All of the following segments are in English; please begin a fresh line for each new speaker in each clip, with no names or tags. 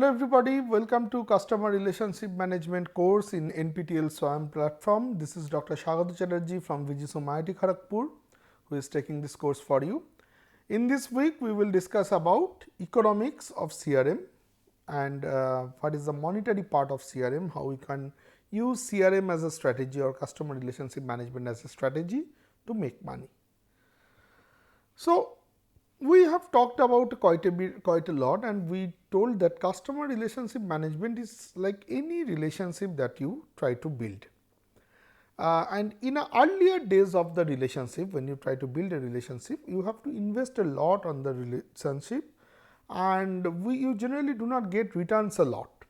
everybody, welcome to Customer Relationship Management course in NPTEL SWAYAM platform. This is Dr. Shagatu Chatterjee from VGSOM IIT Kharagpur who is taking this course for you. In this week, we will discuss about economics of CRM and what is the monetary part of CRM, how we can use CRM as a strategy or customer relationship management as a strategy to make money. So, we have talked about quite a lot, and we told that customer relationship management is like any relationship that you try to build. And in earlier days of the relationship, when you try to build a relationship, you have to invest a lot on the relationship, and you generally do not get returns a lot.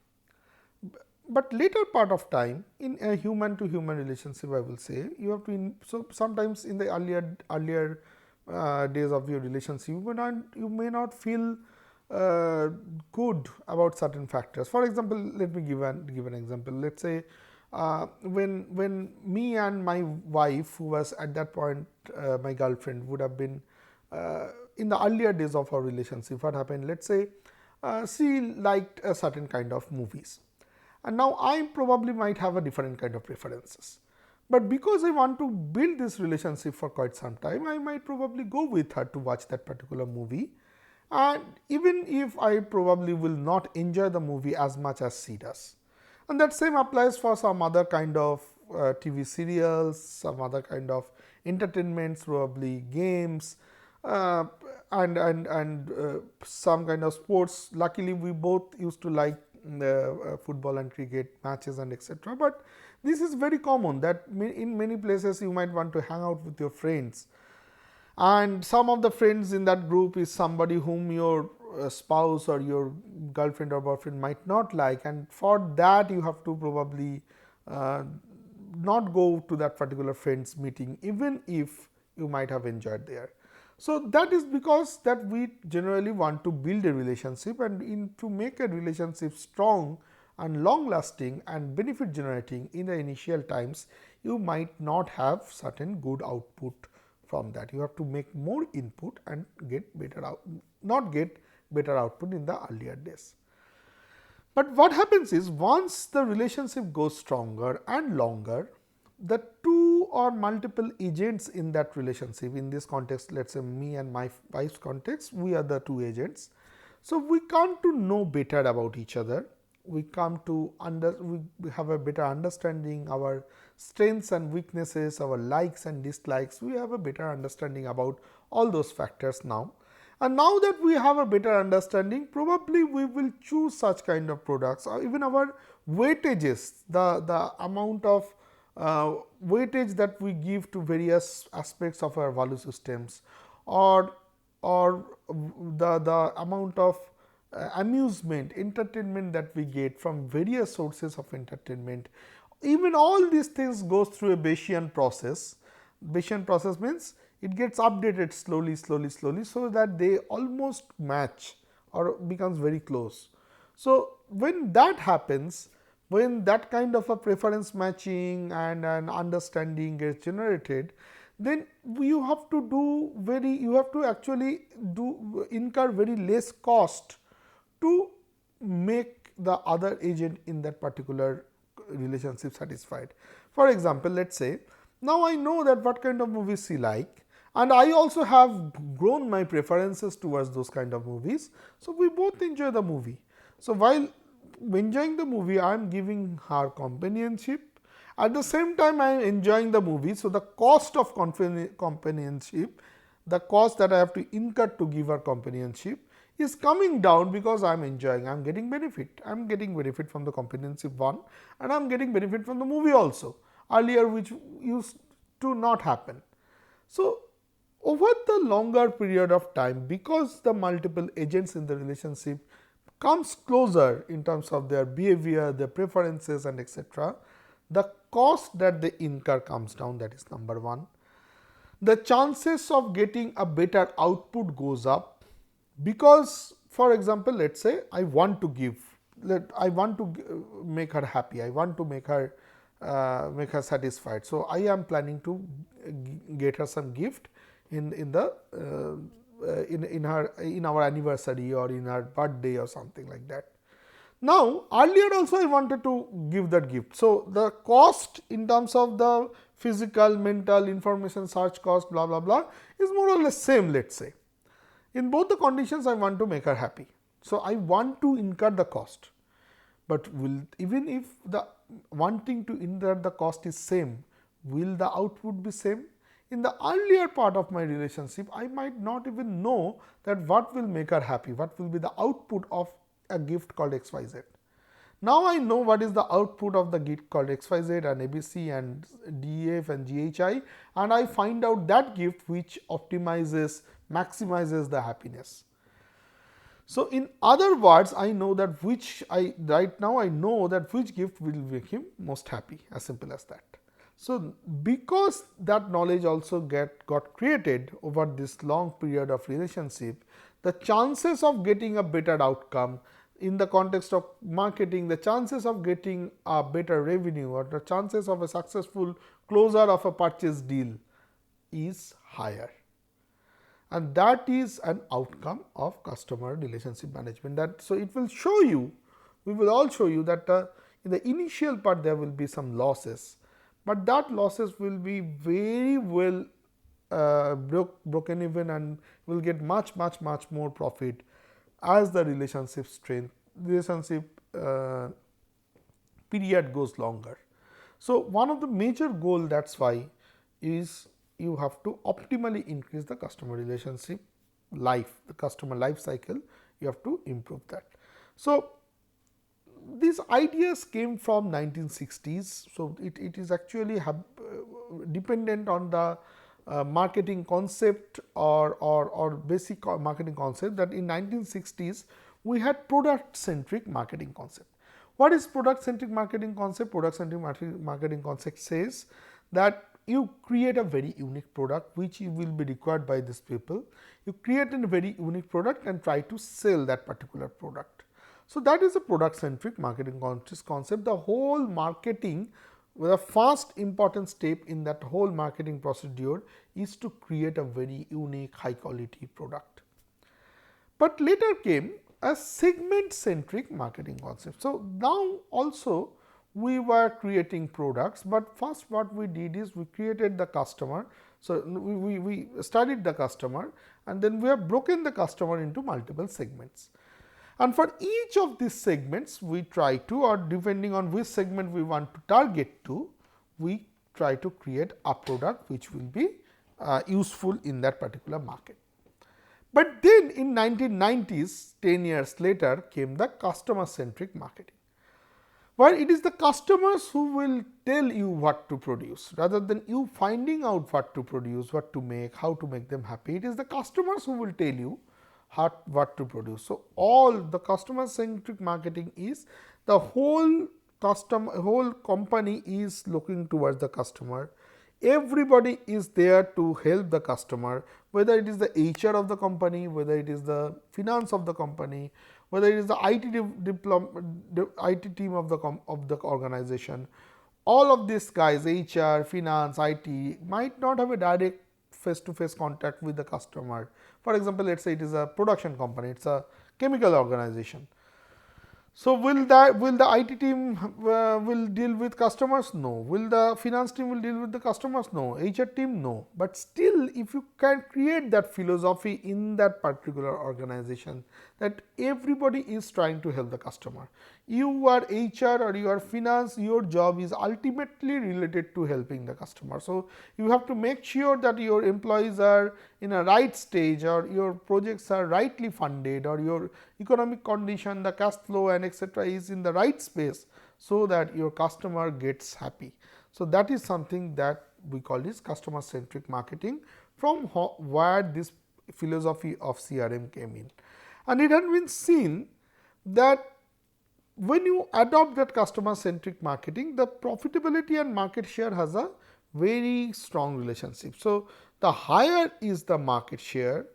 But later part of time, in a human to human relationship, I will say, you have to so sometimes in the earlier days of your relationship, you may not feel good about certain factors. For example, let me give an example. Let's say when me and my wife, who was at that point my girlfriend, would have been in the earlier days of our relationship, what happened? Let's say she liked a certain kind of movies, and now I probably might have a different kind of preferences. But because I want to build this relationship for quite some time, I might probably go with her to watch that particular movie. And even if I probably will not enjoy the movie as much as she does. And that same applies for some other kind of TV serials, some other kind of entertainments, probably games, and some kind of sports. Luckily, we both used to like football and cricket matches and etc. But this is very common that in many places you might want to hang out with your friends, and some of the friends in that group is somebody whom your spouse or your girlfriend or boyfriend might not like, and for that you have to probably not go to that particular friends meeting even if you might have enjoyed there. So, that is because that we generally want to build a relationship, and to make a relationship strong and long lasting and benefit generating in the initial times, you might not have certain good output from that. You have to make more input and get better not get better output in the earlier days. But what happens is, once the relationship goes stronger and longer, the two or multiple agents in that relationship, in this context, let us say me and my wife's context, we are the two agents. So, we come to know better about each other. We come to we have a better understanding our strengths and weaknesses, our likes and dislikes. We have a better understanding about all those factors now. And now that we have a better understanding, probably we will choose such kind of products, or even our weightages, the amount of weightage that we give to various aspects of our value systems, or the amount of amusement, entertainment that we get from various sources of entertainment. Even all these things goes through a Bayesian process. Bayesian process means it gets updated slowly, so that they almost match or becomes very close. So, when that happens, when that kind of a preference matching and an understanding gets generated, then you have to actually incur very less cost to make the other agent in that particular relationship satisfied. For example, let us say now I know that what kind of movies she like, and I also have grown my preferences towards those kind of movies. So, we both enjoy the movie. So, while enjoying the movie, I am giving her companionship. At the same time, I am enjoying the movie. So, the cost of companionship, the cost that I have to incur to give her companionship, is coming down because I am enjoying, I am getting benefit. I am getting benefit from the companionship one, and I am getting benefit from the movie also, earlier which used to not happen. So, over the longer period of time, because the multiple agents in the relationship comes closer in terms of their behavior, their preferences and etc., the cost that they incur comes down, that is number one. The chances of getting a better output goes up, because for example, let us say I want to make her happy, I want to make her satisfied. So, I am planning to get her some gift in our anniversary or in her birthday or something like that. Now, earlier also I wanted to give that gift. So, the cost in terms of the physical, mental, information search cost, blah blah blah, is more or less same, let us say. In both the conditions I want to make her happy. So, I want to incur the cost, but will, even if the wanting to incur the cost is same, will the output be same? In the earlier part of my relationship, I might not even know that what will make her happy, what will be the output of a gift called XYZ. Now, I know what is the output of the gift called XYZ and ABC and DEF and GHI, and I find out that gift which optimizes, maximizes the happiness. So, in other words, I know that which right now I know that which gift will make him most happy, as simple as that. So, because that knowledge also got created over this long period of relationship, the chances of getting a better outcome in the context of marketing, the chances of getting a better revenue or the chances of a successful closure of a purchase deal is higher, and that is an outcome of customer relationship management. That, so it will show you, we will all show you that in the initial part there will be some losses, but that losses will be very well broken even, and will get much more profit as the relationship period goes longer. So, one of the major goal, that is why, is you have to optimally increase the customer relationship life, the customer life cycle, you have to improve that. So, these ideas came from 1960s. So, it is actually dependent on the marketing concept or basic marketing concept, that in 1960s we had product centric marketing concept. What is product centric marketing concept? Product centric marketing concept says that you create a very unique product which will be required by these people. You create a very unique product and try to sell that particular product. So, that is a product centric marketing concept. The whole marketing, the first important step in that whole marketing procedure is to create a very unique high quality product. But later came a segment centric marketing concept. So, now also we were creating products, but first what we did is we created the customer. So, we studied the customer, and then we have broken the customer into multiple segments. And for each of these segments we try to, or depending on which segment we want to target to, we try to create a product which will be useful in that particular market. But then in 1990s, 10 years later, came the customer centric marketing, where it is the customers who will tell you what to produce, rather than you finding out what to produce, what to make, how to make them happy. It is the customers who will tell you what to produce. So, all the customer centric marketing is the whole company is looking towards the customer. Everybody is there to help the customer, whether it is the HR of the company, whether it is the finance of the company, whether it is the IT team of the organization. All of these guys, HR, finance, IT, might not have a direct face to face contact with the customer. For example, let us say it is a production company, it is a chemical organization. So, will the IT team will deal with customers? No. Will the finance team will deal with the customers? No. HR team? No. But still, if you can create that philosophy in that particular organization, that everybody is trying to help the customer. You are HR or you are finance, your job is ultimately related to helping the customer. So, you have to make sure that your employees are in a right stage, or your projects are rightly funded, or your economic condition, the cash flow and etc. is in the right space, so that your customer gets happy. So, that is something that we call this customer centric marketing, from where this philosophy of CRM came in. And it has been seen that when you adopt that customer centric marketing, the profitability and market share has a very strong relationship. So, the higher is the market share,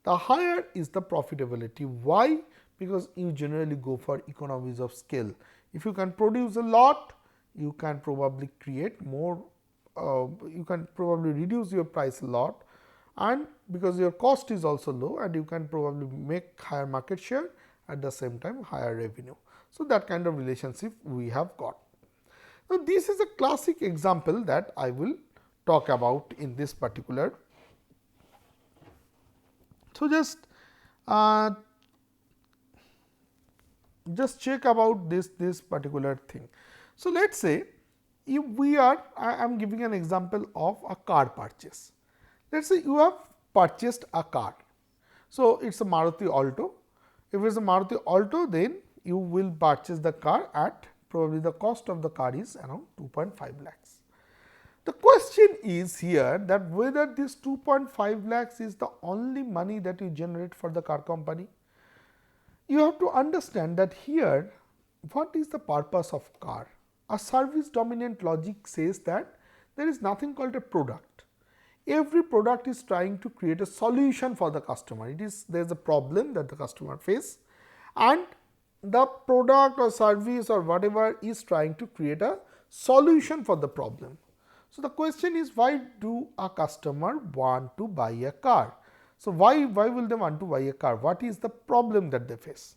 the higher is the profitability. Why? Because you generally go for economies of scale. If you can produce a lot, you can probably create more, you can probably reduce your price a lot, and because your cost is also low, and you can probably make higher market share, at the same time higher revenue. So, that kind of relationship we have got. Now, this is a classic example that I will talk about in this particular. So, just check about this particular thing. So, let us say if we are, I am giving an example of a car purchase. Let us say you have purchased a car. So, it is a Maruti Alto. If it is a Maruti Alto, then you will purchase the car at probably the cost of the car is around 2.5 lakhs. The question is here that whether this 2.5 lakhs is the only money that you generate for the car company. You have to understand that here what is the purpose of car? A service dominant logic says that there is nothing called a product. Every product is trying to create a solution for the customer. It is there is a problem that the customer face, and the product or service or whatever is trying to create a solution for the problem. So, the question is why do a customer want to buy a car? So, why will they want to buy a car? What is the problem that they face?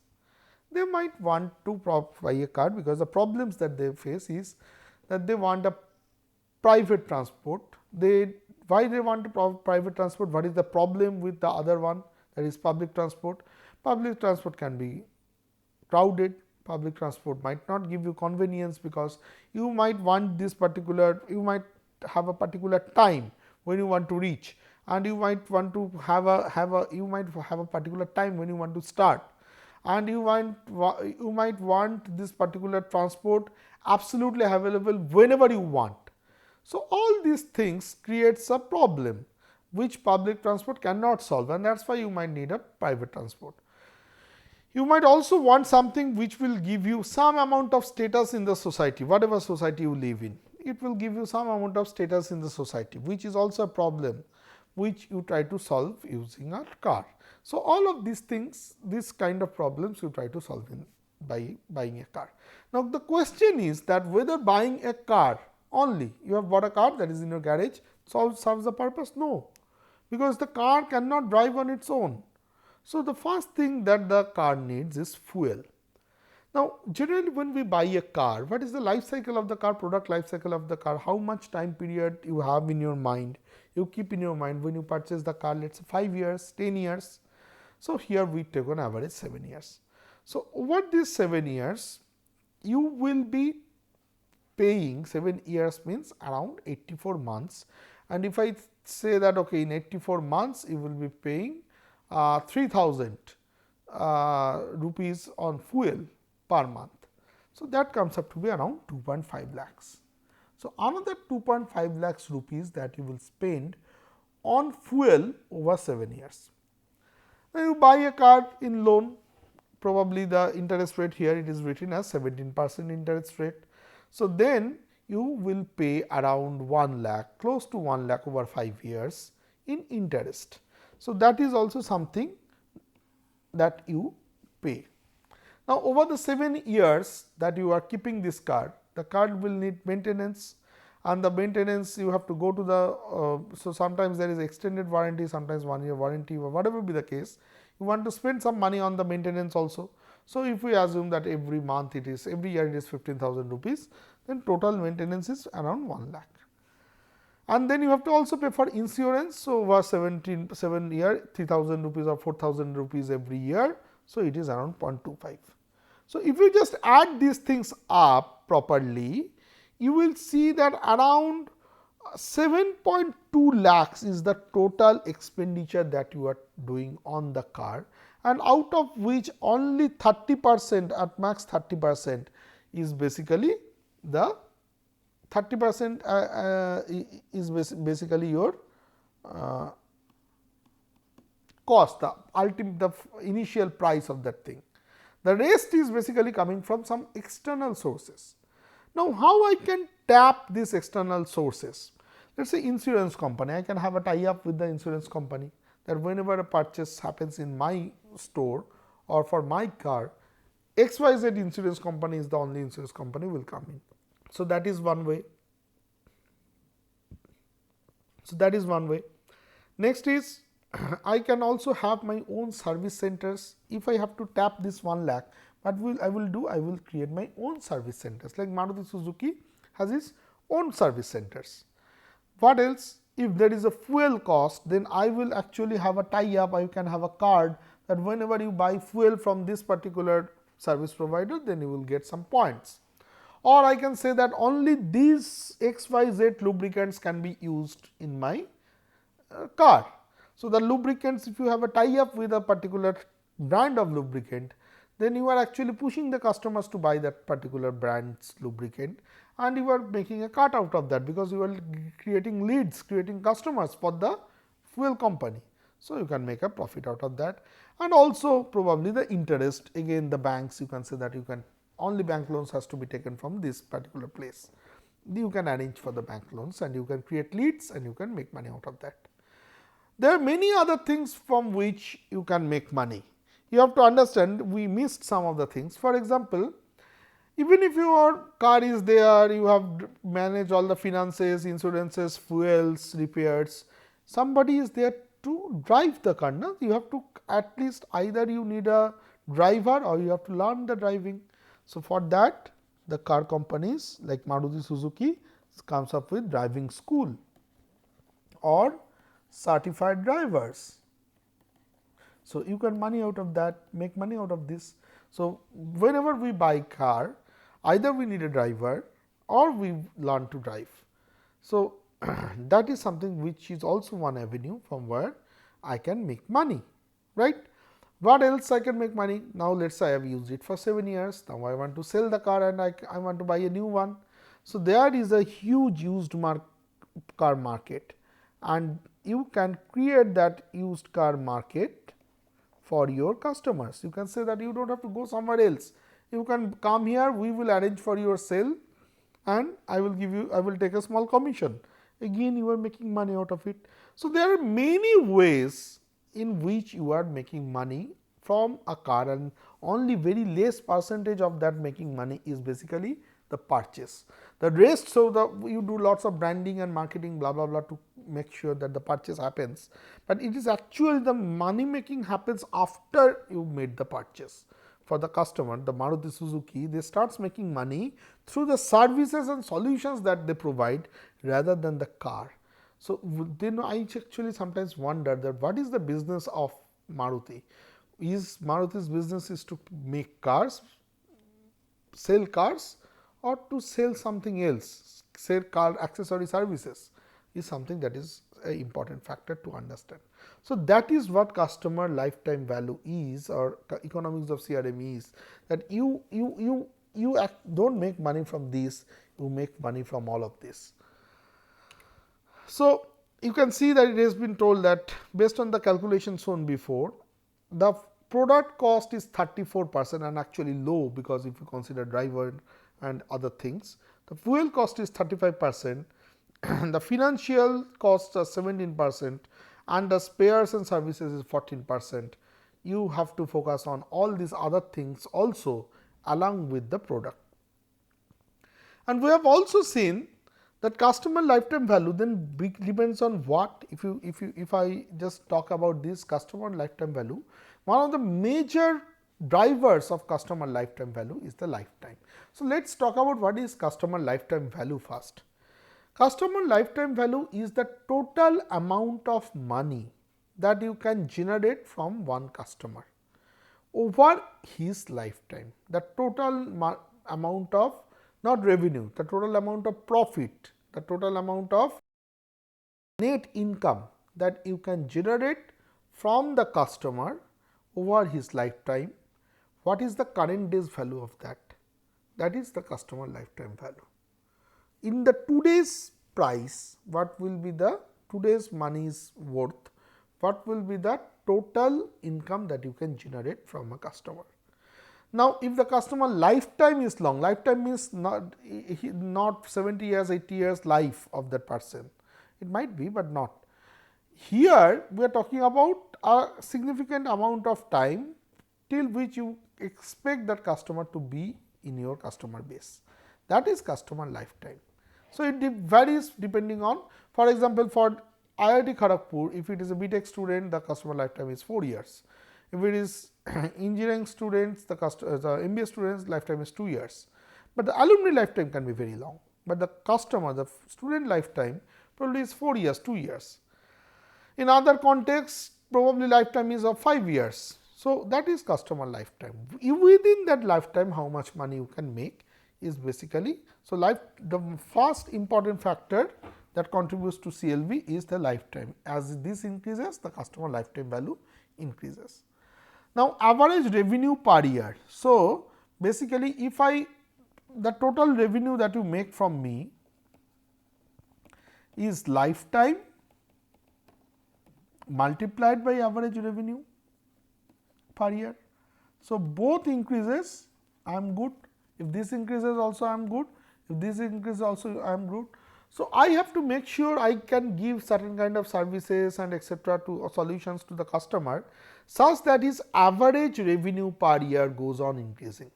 They might want to buy a car because the problems that they face is that they want a private transport. Why they want a private transport? What is the problem with the other one, that is public transport? Public transport can be crowded. Public transport might not give you convenience because you might want this particular, you might have a particular time when you want to reach, and you might want to have a particular time when you want to start, and you might want this particular transport absolutely available whenever you want. So, all these things creates a problem which public transport cannot solve, and that is why you might need a private transport. You might also want something which will give you some amount of status in the society, whatever society you live in. It will give you some amount of status in the society, which is also a problem which you try to solve using a car. So, all of these things, this kind of problems you try to solve by buying a car. Now, the question is that whether buying a car only, you have bought a car that is in your garage, serves the purpose? No, because the car cannot drive on its own. So, the first thing that the car needs is fuel. Now, generally when we buy a car, what is the life cycle of the car, product life cycle of the car, how much time period you have in your mind, you keep in your mind when you purchase the car, let us say 5 years, 10 years. So, here we take on average 7 years. So, over these 7 years, you will be paying, 7 years means around 84 months, and if I say that okay, in 84 months you will be paying 3000 rupees on fuel per month. So, that comes up to be around 2.5 lakhs. So, another 2.5 lakhs rupees that you will spend on fuel over 7 years. Now, you buy a car in loan, probably the interest rate here it is written as 17% interest rate. So, then you will pay around 1 lakh, close to 1 lakh over 5 years in interest. So, that is also something that you pay. Now, over the 7 years that you are keeping this car, the car will need maintenance, and the maintenance you have to go to the, so sometimes there is extended warranty, sometimes 1 year warranty, or whatever be the case, you want to spend some money on the maintenance also. So, if we assume that every month it is, every year it is 15,000 rupees, then total maintenance is around 1 lakh. And then you have to also pay for insurance. So, over 7 year 3000 rupees or 4000 rupees every year. So, it is around 0.25. So, if you just add these things up properly, you will see that around 7.2 lakhs is the total expenditure that you are doing on the car, and out of which only 30%, at max 30% is basically the 30% is basically your cost, the ultimate, the initial price of that thing. The rest is basically coming from some external sources. Now, how I can tap these external sources? Let us say insurance company, I can have a tie up with the insurance company, that whenever a purchase happens in my store or for my car, XYZ insurance company is the only insurance company will come in. So, that is one way. So, that is one way. Next is I can also have my own service centers. If I have to tap this 1 lakh, What I will do? I will create my own service centers, like Maruti Suzuki has its own service centers. What else? If there is a fuel cost, then I will actually have a tie up. I can have a card that whenever you buy fuel from this particular service provider, then you will get some points. Or I can say that only these XYZ lubricants can be used in my car. So, the lubricants, if you have a tie up with a particular brand of lubricant, then you are actually pushing the customers to buy that particular brand's lubricant, and you are making a cut out of that, because you are creating leads, creating customers for the fuel company. So, you can make a profit out of that, and also probably the interest, again the banks, you can say that you can only bank loans has to be taken from this particular place. You can arrange for the bank loans and you can create leads and you can make money out of that. There are many other things from which you can make money. You have to understand, we missed some of the things. For example, even if your car is there, you have managed all the finances, insurances, fuels, repairs, somebody is there to drive the car. No? You have to, at least either you need a driver or you have to learn the driving. So, for that the car companies like Maruti Suzuki comes up with driving school or certified drivers. So, you can money out of that, make money out of this. So, whenever we buy car, either we need a driver or we learn to drive. So, that is something which is also one avenue from where I can make money, right. What else I can make money? Now, let us say I have used it for 7 years, now I want to sell the car and I want to buy a new one. So, there is a huge used car market, and you can create that used car market for your customers. You can say that you do not have to go somewhere else. You can come here, we will arrange for your sale and I will give you, I will take a small commission. Again you are making money out of it. So, there are many ways in which you are making money from a car, and only very less percentage of that making money is basically the purchase. The rest, so you do lots of branding and marketing blah blah blah to make sure that the purchase happens, but it is actually the money making happens after you made the purchase. For the customer, the Maruti Suzuki, they starts making money through the services and solutions that they provide rather than the car. So, then I actually sometimes wonder that what is the business of Maruti? Is Maruti's business is to make cars, sell cars, or to sell something else, sell car accessory services, is something that is an important factor to understand. So, that is what customer lifetime value is, or economics of CRM is, that you do not make money from this, you make money from all of this. So, you can see that it has been told that based on the calculation shown before, the product cost is 34% and actually low, because if you consider driver and other things, the fuel cost is 35%, the financial costs are 17% and the spares and services is 14%. You have to focus on all these other things also along with the product. And we have also seen that customer lifetime value then depends on what, if I just talk about this customer lifetime value, one of the major drivers of customer lifetime value is the lifetime. So, let us talk about what is customer lifetime value first. Customer lifetime value is the total amount of money that you can generate from one customer over his lifetime. The total amount of, not revenue, the total amount of profit, the total amount of net income that you can generate from the customer over his lifetime. What is the current day's value of that? That is the customer lifetime value. In the today's price, what will be the today's money's worth? What will be the total income that you can generate from a customer? Now, if the customer lifetime is long, lifetime means not 70 years, 80 years life of that person. It might be, but not. Here, we are talking about a significant amount of time till which you expect that customer to be in your customer base. That is customer lifetime. So, it varies depending on, for example, for IIT Kharagpur, if it is a BTech student, the customer lifetime is 4 years. If it is engineering students, the MBA students lifetime is 2 years, but the alumni lifetime can be very long, but the customer, the student lifetime probably is 4 years, 2 years. In other contexts, probably lifetime is of 5 years. So, that is customer lifetime. Within that lifetime, how much money you can make is basically. So, the first important factor that contributes to CLV is the lifetime. As this increases, the customer lifetime value increases. Now, average revenue per year. So, basically if the total revenue that you make from me is lifetime multiplied by average revenue per year. So, both increases I am good, if this increases also I am good, if this increases also I am good. So, I have to make sure I can give certain kind of services and etc. to solutions to the customer such that his average revenue per year goes on increasing.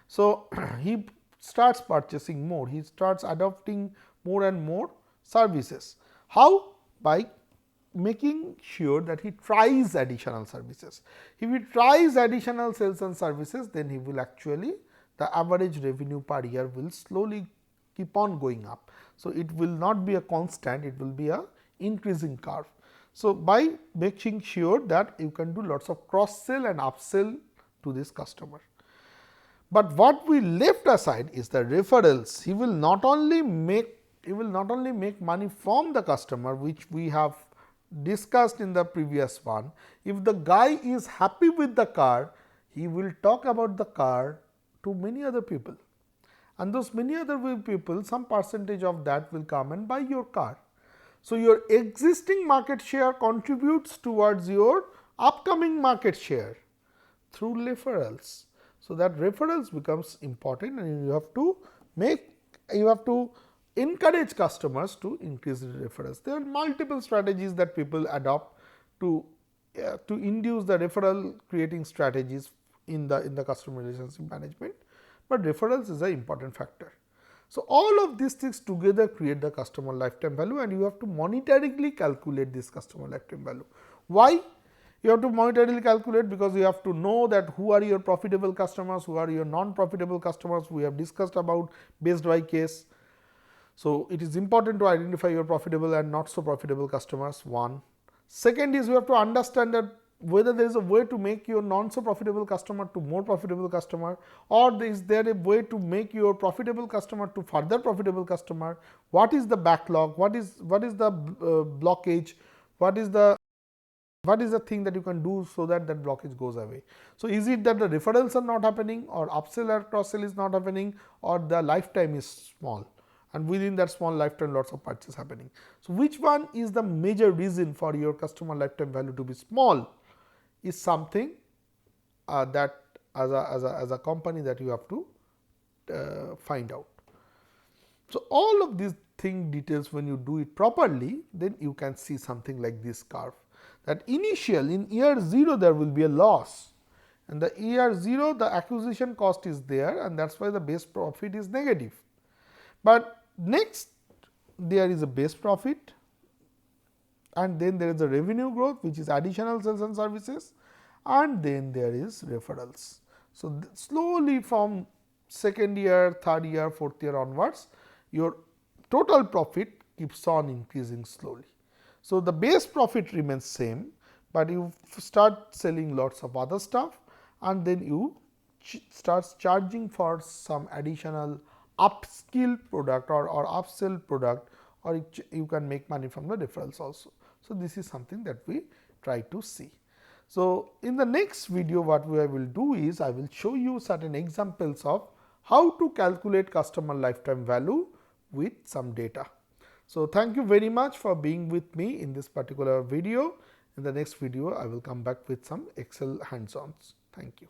So, he starts purchasing more, he starts adopting more and more services. How? By making sure that he tries additional services. If he tries additional sales and services, then he will actually, the average revenue per year will slowly keep on going up. So, it will not be a constant, it will be a increasing curve. So, by making sure that you can do lots of cross sell and upsell to this customer. But what we left aside is the referrals. He will not only make money from the customer, which we have discussed in the previous one. If the guy is happy with the car, he will talk about the car to many other people, and those many other people, some percentage of that will come and buy your car. So, your existing market share contributes towards your upcoming market share through referrals. So, that referrals becomes important, and you have to encourage customers to increase the referrals. There are multiple strategies that people adopt to induce the referral creating strategies in the customer relationship management, but referrals is an important factor. So, all of these things together create the customer lifetime value, and you have to monetarily calculate this customer lifetime value. Why? You have to monetarily calculate because you have to know that who are your profitable customers, who are your non-profitable customers. We have discussed about based by case. So, it is important to identify your profitable and not so profitable customers, one. Second is you have to understand that whether there is a way to make your non so profitable customer to more profitable customer, or is there a way to make your profitable customer to further profitable customer. What is the backlog, what is the blockage, what is the thing that you can do so that blockage goes away. So, is it that the referrals are not happening, or upsell or cross sell is not happening, or the lifetime is small, and within that small lifetime lots of purchase happening. So, which one is the major reason for your customer lifetime value to be small is something that as a company that you have to find out. So, all of these details, when you do it properly, then you can see something like this curve, that in year 0 there will be a loss, and the year 0 the acquisition cost is there, and that is why the base profit is negative. But next there is a base profit, and then there is a revenue growth, which is additional sales and services, and then there is referrals. So, slowly from second year, third year, fourth year onwards, your total profit keeps on increasing slowly. So, the base profit remains same, but you start selling lots of other stuff, and then you start charging for some additional upskill product or upsell product, or you can make money from the referrals also. So, this is something that we try to see. So, in the next video what I will do is I will show you certain examples of how to calculate customer lifetime value with some data. So, thank you very much for being with me in this particular video. In the next video I will come back with some Excel hands-ons. Thank you.